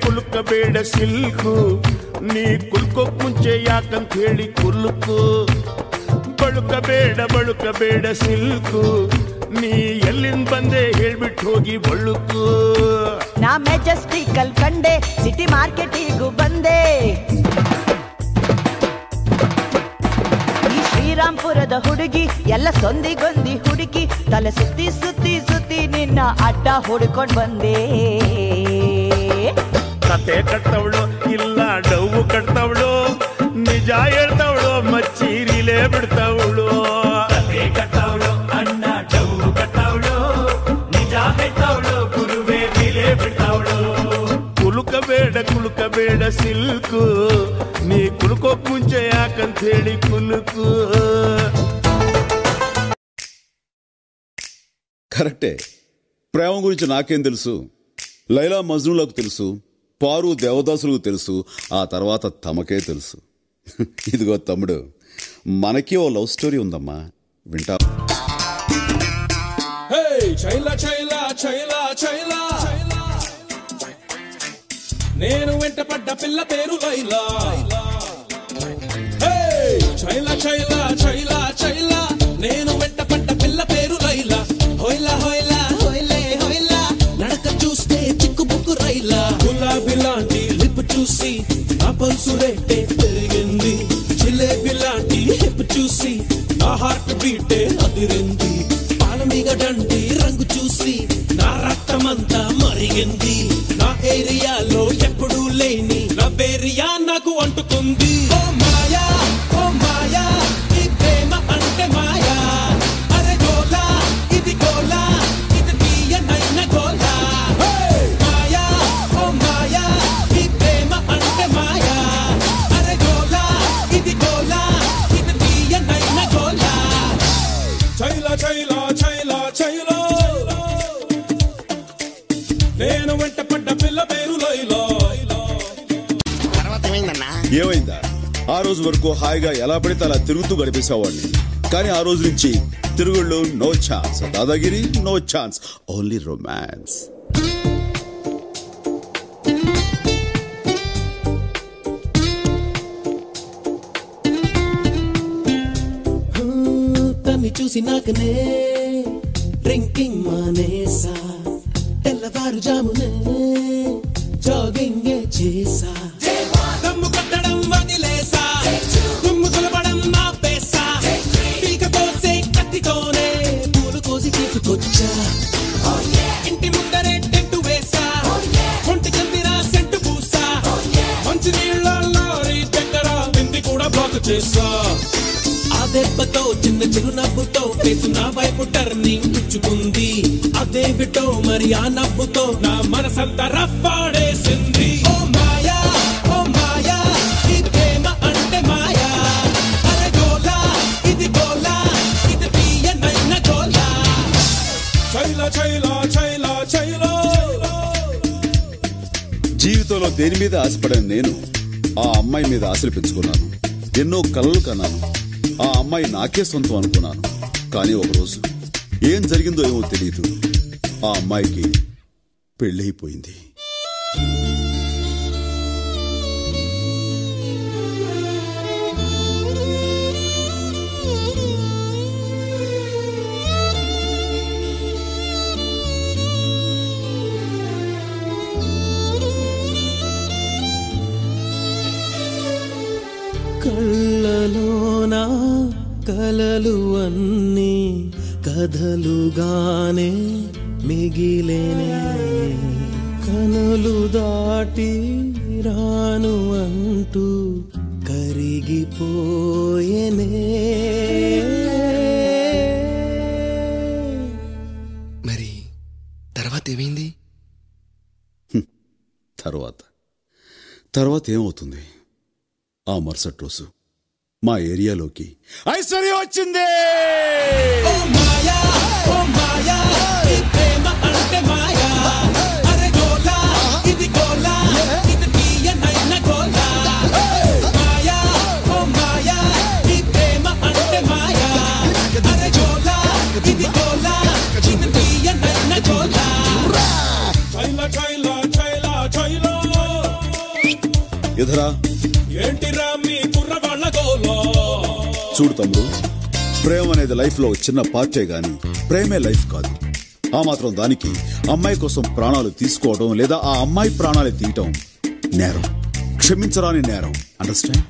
ಕುಲುಕಬೇಡ silk ನೀ ಕುಲ್ಕೋಕ್ ಮುಂಚೆ ಯಾಕಂತ ಹೇಳಿ ಕುಲ್ಕು ಬಳುಕಬೇಡ ಸಿಲ್ಕು ನೀ ಎಲ್ಲಿಂದ ಬಂದೆ ಹೇಳ್ಬಿಟ್ಟು ಹೋಗಿ ಬಳುಕು ನಾ ಮೆಜೆಸ್ಟಿಕಲ್ ಕಂಡೆ ಸಿಟಿ ಮಾರ್ಕೆಟಿಗೂ ಬಂದೆ ಈ ಶ್ರೀರಾಮ್ಪುರದ ಹುಡುಗಿ ಎಲ್ಲ ಸೊಂದಿಗೊಂದಿ ಹುಡುಗಿ ತಲೆ ಸುತ್ತಿ ಸುತ್ತಿ ಸುತ್ತಿ ನಿನ್ನ ಅಡ್ಡ ಹುಡ್ಕೊಂಡ್ ಬಂದೆ ಕತೆ ಕಟ್ಟವಳು ಇಲ್ಲ ಡವ್ವು ಕಟ್ತವಳು ನಿಜ ಹೇಳ್ತವಳು ಮಚ್ಚೀರಿಲೇ ಬಿಡ್ತವಳು ಕತೆ ಕಟ್ಟವಳು ಅಣ್ಣ ಡವ್ವು ಕಟ್ಟವಳು ನಿಜ ಹೇಳ್ತವಳು ಗುರುವೇ ಬಿಲೆ ಬಿಡ್ತವಳು ಕುಲುಕಬೇಡ ಸಿಲ್ಕು ನೀ ಕುಲ್ಕೋಕ್ ಮುಂಚೆ ಯಾಕಂತ ಹೇಳಿ ಕುಲುಕು కరెక్టే ప్రేమ గురించి నాకేం తెలుసు లైలా మజ్నూలకు తెలుసు పారు దేవదాసులకు తెలుసు ఆ తర్వాత తమకే తెలుసు ఇదిగో తమ్ముడు మనకి ఓ లవ్ స్టోరీ ఉందమ్మా వింటా నేను వెంటపడ్డ పిల్ల పేరు లైలా చైలా చైలా చైలా చైలా నేను వెంటపడ్డ పిల్ల పేరు లైలా హోయిలా హోయిలా హోయిలే హోయిలా నడక చూస్తే చిక్కుబుక్కు రైలా గులాబీ లాంటి లిప్ చూసి నా పల్సు రేటే పెరిగింది జిలేబీ లాంటి హిప్ చూసి నా హార్ట్ బీటే అదిరింది పాలమీగడంటి రంగు చూసి నా రక్తమంతా మరిగింది నా ఏరియాలో ఎప్పుడూ లేని నా వేరియా నాకు అంటుకుంది ఓ మాయా ఈ ప్రేమ అంటే మాయా అరే గోలా ఇది గోలా ఇది తీయనైన గోలా మాయా ఓ మాయా ఈ ప్రేమ అంటే మాయా అరే గోలా ఇది గోలా ఇది తీయనైన గోలా చైలా చైలా చైలా చైలా నేను వెంట పడ్డ పిల్ల పేరు లైలా ఏమైందా ఆ రోజు వరకు హాయిగా ఎలా పడితే అలా తిరుగుతూ గడిపేసేవాడిని కానీ ఆ రోజు నుంచి తిరుగుళ్ళు నో ఛాన్స్ దాదాగిరి నో ఛాన్స్ ఓన్లీ రొమాన్స్ తన్ని చూసి నాకనే డ్రింకింగ్ మానేసా తెల్లవారుజామునే జాగింగ్ చేసా దమ్ము కట్టడం వదిలేసా దుమ్ము దులపడం ఆపేసా పీక కోసే కత్తితోనే పూలు కోసి తీసుకొచ్చా ఇంటి ముందరే టెంటు వేసా ఒంటి చెందిన సెంటు పూసా మంచి నీళ్ళ లారీ దగ్గర వింది కూడా బ్లాక్ చేసా ఆ దెబ్బతో చిన్న చిరునవ్వుతో ఫేసు నా వైపు టర్నింగ్ పుచ్చుకుంది అదేమిటో మరి ఆ నవ్వుతో నా మనసంతా రఫ్ఫాడేసింది ఓ మాయా ఈ ప్రేమ అంటే మాయా అరే గోలా ఇది తీయనైన గోలా చైలా చైలా చైలా చైలా జీవితంలో దేని మీద ఆశపడాను నేను ఆ అమ్మాయి మీద ఆశలు పెంచుకున్నాను ఎన్నో కలలు కన్నాను ఆ అమ్మాయి నాకే సొంతం అనుకున్నాను కానీ ఒకరోజు ఏం జరిగిందో ఏమో తెలియదు ఆ అమ్మాయికి పెళ్ళైపోయింది కళ్ళలోనా కలలు అన్నీ కథలుగానే మిగిలేనే కనులు దాటి రాను అంటూ కరిగిపోయేనే. మరి తర్వాత ఏమైంది? తర్వాత ఏమవుతుంది? ఆ మరుసటి రోజు మా ఏరియాలోకి ఐశ్వర్య వచ్చింది. ఓ మాయా ఓ మాయా ఈ ప్రేమ అంటే మాయా. అరే గోలా ఇది గోలా ఇది తీయనైన గోలా. మాయా ఓ మాయా ఈ ప్రేమ అంటే మాయా. అరే గోలా ఇది గోలా ఇది తీయనైన గోలా. చైలా చైలా చైలా చైలా ఎదురా ఏంటిరా మీ కుర్రవాళ్ళ గోలా. చూడు తమ్ముడు, ప్రేమ అనేది లైఫ్ లో చిన్న పార్టే గాని ప్రేమే లైఫ్ కాదు. ఆ మాత్రం దానికి అమ్మాయి కోసం ప్రాణాలు తీసుకోవడం లేదా ఆ అమ్మాయి ప్రాణాలు తీయటం నేరం, క్షమించరాని నేరం. అండర్స్టాండ్?